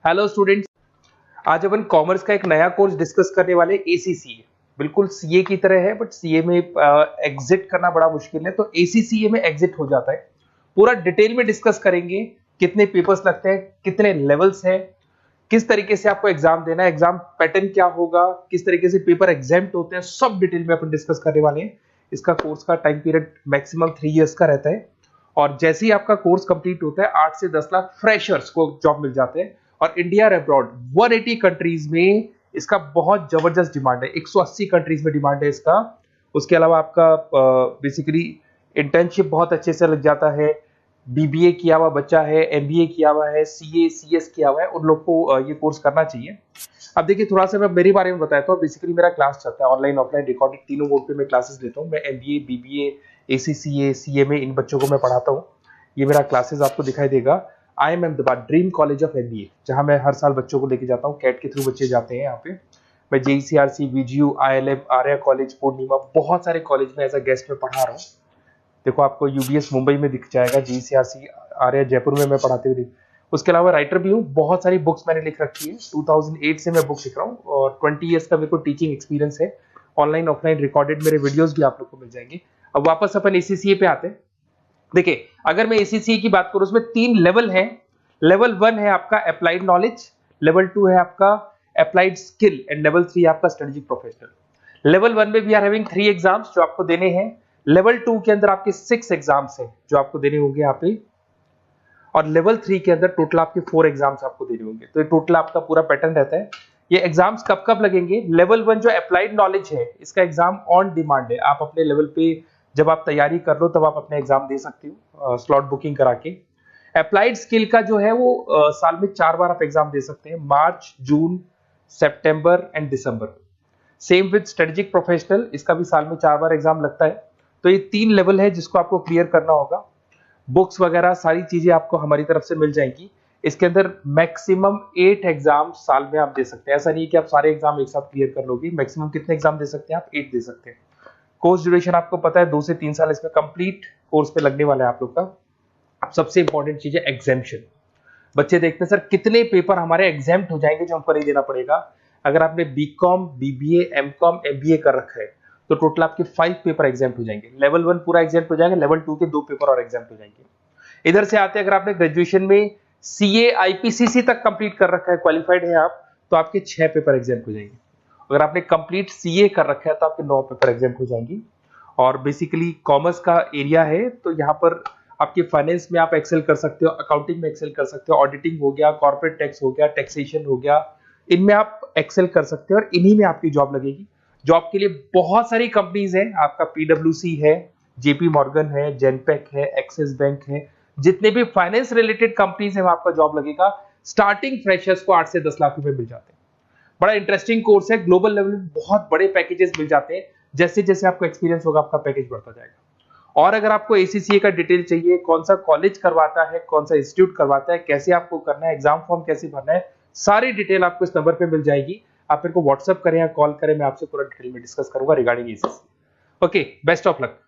Hello students, आज अपन commerce का एक नया कोर्स डिस्कस करने वाले एसीसीए। बिल्कुल सीए की तरह है बट सीए में एग्जिट करना बड़ा मुश्किल है, तो एसीसीए में एग्जिट हो जाता है। पूरा डिटेल में डिस्कस करेंगे, कितने पेपर्स लगते हैं, कितने लेवल्स हैं, किस तरीके से आपको एग्जाम देना है, एग्जाम पैटर्न क्या होगा, किस तरीके से पेपर एग्जाम्प्ट होते हैं, सब डिटेल में अपन डिस्कस करने वाले हैं। इसका कोर्स का टाइम पीरियड मैक्सिमम 3 इयर्स का रहता है और जैसे ही आपका कोर्स कंप्लीट होता है 8 से 10 लाख फ्रेशर्स को जॉब मिल जाते हैं और इंडिया और अब्रॉड 180 कंट्रीज में इसका बहुत जबरदस्त डिमांड है। 180 कंट्रीज में डिमांड है इसका। उसके अलावा आपका बेसिकली इंटर्नशिप बहुत अच्छे से लग जाता है। बीबीए किया हुआ बच्चा है, एमबीए किया हुआ है, सीए सीएस किया हुआ है, उन लोग को ये कोर्स करना चाहिए। अब देखिए, थोड़ा सा मैं मेरे बारे में बताता हूँ। बेसिकली मेरा क्लास चलता है ऑनलाइन ऑफलाइन रिकॉर्डेड, तीनों मोड पे मैं क्लासेस लेता हूँ। मैं एमबीए, बीबीए, एसीसीए, सीएमए इन बच्चों को मैं पढ़ाता हूँ। ये मेरा क्लासेस आपको दिखाई देगा। I am Ahmedabad dream college of MBA, जहां मैं हर साल बच्चों को लेके जाता हूँ। कैट के थ्रू बच्चे जाते हैं यहाँ पे। मैं जेईसीआरसी, वीजीयू, आईएलएम, आर्या कॉलेज, पूर्णिमा, बहुत सारे कॉलेज में एज अ गेस्ट में पढ़ा रहा हूँ। देखो, आपको यूबीएस मुंबई में दिख जाएगा, जेईसीआरसी आर्या जयपुर में मैं पढ़ाते हुए। उसके अलावा राइटर भी हूँ, बहुत सारी बुक्स मैंने लिख रखी है। 2008 से मैं बुक लिख रहा हूँ और 20 ईयर्स का मेरे को टीचिंग एक्सपीरियंस है। ऑनलाइन ऑफलाइन रिकॉर्डेड मेरे वीडियोस भी आप लोग को मिल जाएंगे। अब वापस अपन एसीसीए पे आते हैं। देखिए, अगर मैं एसीसीए की बात करूं, उसमें 3 लेवल है। लेवल 1 है आपका अप्लाइड नॉलेज, लेवल 2 है आपका अप्लाइड स्किल एंड लेवल 3 आपका स्ट्रेटेजिक प्रोफेशनल। लेवल 1 में वी आर हैविंग 3 एग्जाम्स जो आपको देने हैं। लेवल 2 के अंदर आपके 6 एग्जाम्स हैं जो आपको देने होंगे यहाँ पे, और लेवल 3 के अंदर टोटल आपके 4 एग्जाम्स आपको देने होंगे। तो ये टोटल आपका पूरा पैटर्न रहता है। ये एग्जाम्स कब कब लगेंगे? लेवल 1 जो अप्लाइड नॉलेज है, इसका एग्जाम ऑन डिमांड है। आप अपने लेवल पे जब आप तैयारी कर लो तब आप अपने एग्जाम दे सकते हो, स्लॉट बुकिंग करा के। अप्लाइड स्किल का जो है वो साल में 4 बार आप एग्जाम दे सकते हैं, March, June, September and December. Same with strategic professional, इसका भी साल में 4 बार एग्जाम लगता है। तो ये 3 लेवल है जिसको आपको क्लियर करना होगा। बुक्स वगैरह सारी चीजें आपको हमारी तरफ से मिल जाएंगी। इसके अंदर मैक्सिमम 8 एग्जाम साल में आप दे सकते हैं। ऐसा नहीं है कि आप सारे एग्जाम एक साथ क्लियर कर लोगे। मैक्सिमम कितने एग्जाम दे सकते हैं आप? 8 दे सकते हैं। कोर्स ड्यूरेशन आपको पता है 2 से 3 साल इसमें कंप्लीट कोर्स पे लगने वाला है आप लोग का। अब सबसे इंपॉर्टेंट चीज है एग्जाम्पशन। बच्चे देखते हैं सर कितने पेपर हमारे एग्जाम्प्ट हो जाएंगे जो हमको नहीं देना पड़ेगा। अगर आपने बीकॉम, बीबीए, एमकॉम, एमबीए कर रखा है तो टोटल आपके 5 पेपर एग्जाम्प्ट हो जाएंगे। लेवल 1 पूरा एग्जाम्प्ट हो जाएगा, लेवल 2 के 2 पेपर और एग्जाम्प्ट हो जाएंगे। इधर से आते हैं, अगर आपने ग्रेजुएशन में सीए आईपीसीसी तक कंप्लीट कर रखा है, क्वालिफाइड है आप, तो आपके 6 पेपर एग्जाम्प्ट हो जाएंगे। अगर आपने कंप्लीट सीए कर रखा है तो आपके 9 पेपर एग्जाम्प्ट हो जाएंगी। और बेसिकली कॉमर्स का एरिया है तो यहाँ पर आपके फाइनेंस में आप एक्सेल कर सकते हो, अकाउंटिंग में एक्सेल कर सकते हो, ऑडिटिंग हो गया, कॉर्पोरेट टैक्स हो गया, टैक्सेशन हो गया, इनमें आप एक्सेल कर सकते हो और इन्हीं में आपकी जॉब लगेगी। जॉब के लिए बहुत सारी कंपनीज हैं। आपका पीडब्ल्यूसी है, जेपी मॉर्गन है, जेनपेक है, एक्सिस बैंक है, जितने भी फाइनेंस रिलेटेड कंपनीज है वहां आपका जॉब लगेगा। स्टार्टिंग फ्रेशर्स को 8 से 10 लाख रुपए मिल जाते हैं। बड़ा इंटरेस्टिंग कोर्स है। ग्लोबल लेवल में बहुत बड़े पैकेजेस मिल जाते हैं। जैसे जैसे आपको एक्सपीरियंस होगा आपका पैकेज बढ़ता जाएगा। और अगर आपको एसीसीए का डिटेल चाहिए, कौन सा कॉलेज करवाता है, कौन सा इंस्टीट्यूट करवाता है, कैसे आपको करना है, एग्जाम फॉर्म कैसे भरना है, सारी डिटेल आपको इस नंबर पे मिल जाएगी। आप मेरे को व्हाट्सअप करें या कॉल करें, मैं आपसे पूरा डिटेल में डिस्कस करूंगा regarding ACCA. Okay, best of luck.